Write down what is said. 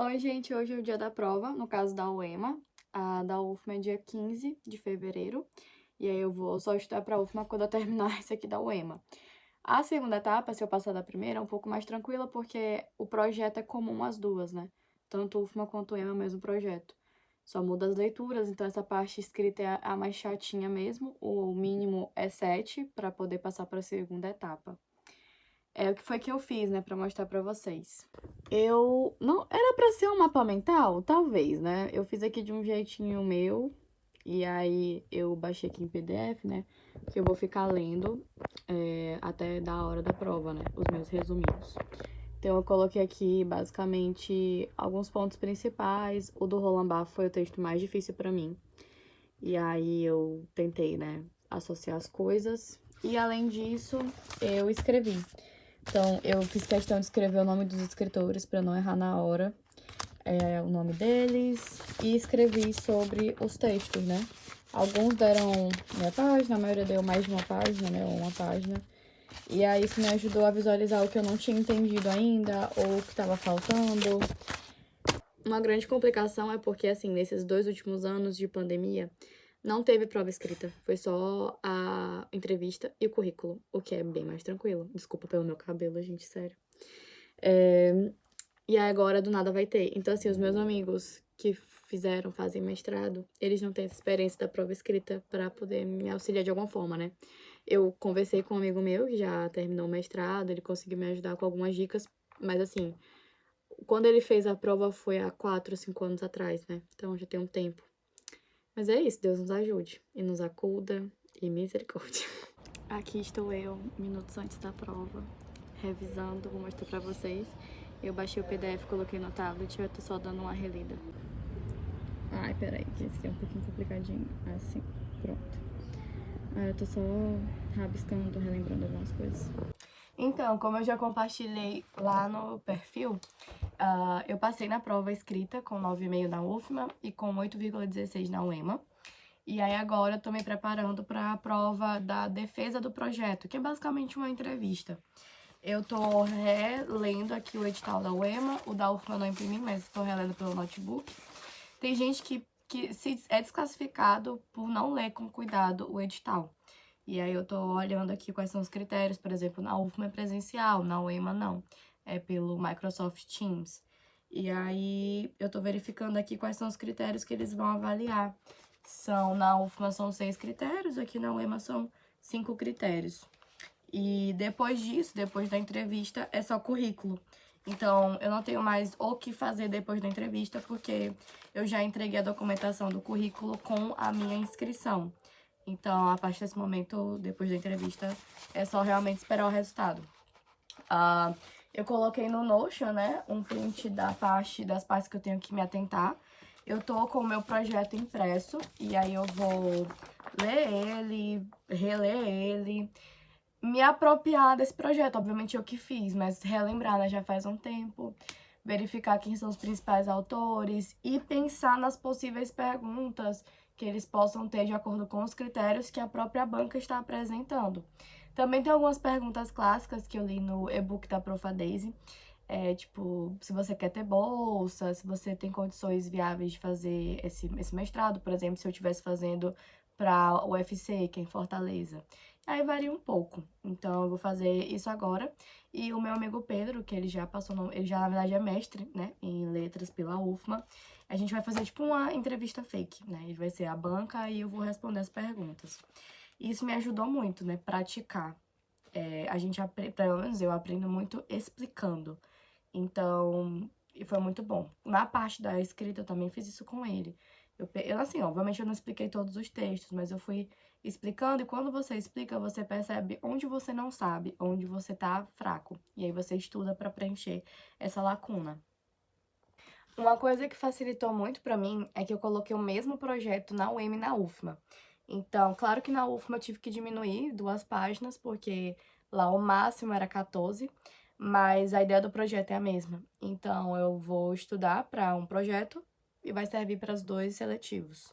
Oi, gente, hoje é o dia da prova, no caso da UEMA. A da UFMA é dia 15 de fevereiro. E aí eu vou só estudar pra UFMA quando eu terminar esse aqui da UEMA. A segunda etapa, se eu passar da primeira, é um pouco mais tranquila, porque o projeto é comum às duas, né? Tanto UFMA quanto UEMA é o mesmo projeto. Só muda as leituras, então essa parte escrita é a mais chatinha mesmo. O mínimo é 7 para poder passar para a segunda etapa. É o que foi que eu fiz, né, pra mostrar pra vocês. Eu não era pra ser um mapa mental, talvez, né? Eu fiz aqui de um jeitinho meu e aí eu baixei aqui em PDF, né? Que eu vou ficar lendo até da hora da prova, né? Os meus resuminhos. Então eu coloquei aqui basicamente alguns pontos principais. O do Roland Barthes foi o texto mais difícil pra mim. E aí eu tentei, né, associar as coisas. E além disso, eu escrevi. Então, eu fiz questão de escrever o nome dos escritores para não errar na hora, o nome deles, e escrevi sobre os textos, né? Alguns deram meia página, a maioria deu mais de uma página, né? Ou uma página. E aí isso me ajudou a visualizar o que eu não tinha entendido ainda, ou o que estava faltando. Uma grande complicação é porque, assim, nesses 2 últimos anos de pandemia, não teve prova escrita. Foi só a entrevista e o currículo, o que é bem mais tranquilo. Desculpa pelo meu cabelo, gente, sério. E agora, do nada, vai ter. Então, assim, os meus amigos que fazem mestrado, eles não têm essa experiência da prova escrita pra poder me auxiliar de alguma forma, né? Eu conversei com um amigo meu que já terminou o mestrado, ele conseguiu me ajudar com algumas dicas, mas assim, quando ele fez a prova foi há 4, 5 anos atrás, né? Então já tem um tempo. Mas é isso, Deus nos ajude e nos acuda e misericórdia. Aqui estou eu, minutos antes da prova, revisando, vou mostrar pra vocês. Eu baixei o PDF, coloquei no tablet e eu tô só dando uma relida. Ai, peraí, que esse aqui é um pouquinho complicadinho. Assim, pronto. Eu tô só rabiscando, relembrando algumas coisas. Então, como eu já compartilhei lá no perfil, eu passei na prova escrita com 9,5 na UFMA e com 8,16 na UEMA. E aí agora eu tô me preparando para a prova da defesa do projeto, que é basicamente uma entrevista. Eu tô relendo aqui o edital da UEMA, o da UFMA eu não imprimi, mas tô relendo pelo notebook. Tem gente que é desclassificado por não ler com cuidado o edital. E aí eu tô olhando aqui quais são os critérios, por exemplo, na UFMA é presencial, na UEMA não, é pelo Microsoft Teams. E aí eu tô verificando aqui quais são os critérios que eles vão avaliar. Na UFMA são 6 critérios, aqui na UEMA são 5 critérios. E depois disso, depois da entrevista, é só currículo. Então, eu não tenho mais o que fazer depois da entrevista, porque eu já entreguei a documentação do currículo com a minha inscrição. Então, a partir desse momento, depois da entrevista, é só realmente esperar o resultado. Eu coloquei no Notion, né, um print das partes que eu tenho que me atentar. Eu tô com o meu projeto impresso, e aí eu vou ler ele, reler ele, me apropriar desse projeto. Obviamente eu que fiz, mas relembrar, né, já faz um tempo. Verificar quem são os principais autores e pensar nas possíveis perguntas que eles possam ter de acordo com os critérios que a própria banca está apresentando. Também tem algumas perguntas clássicas que eu li no e-book da Profa Daisy, tipo, se você quer ter bolsa, se você tem condições viáveis de fazer esse mestrado, por exemplo, se eu estivesse fazendo para o UFC, que é em Fortaleza. Aí varia um pouco. Então, eu vou fazer isso agora. E o meu amigo Pedro, que ele já passou, ele já, na verdade, é mestre, né, em letras pela UFMA, a gente vai fazer, tipo, uma entrevista fake, né? Ele vai ser a banca e eu vou responder as perguntas. Isso me ajudou muito, né, praticar. Pelo menos eu aprendo muito explicando. Então, e foi muito bom. Na parte da escrita, eu também fiz isso com ele. Assim, obviamente eu não expliquei todos os textos, mas eu fui explicando, e quando você explica, você percebe onde você não sabe, onde você tá fraco. E aí você estuda para preencher essa lacuna. Uma coisa que facilitou muito pra mim é que eu coloquei o mesmo projeto na UEMA e na UFMA. Então, claro que na UFMA eu tive que diminuir 2 páginas, porque lá o máximo era 14, mas a ideia do projeto é a mesma. Então, eu vou estudar para um projeto e vai servir para os 2 seletivos.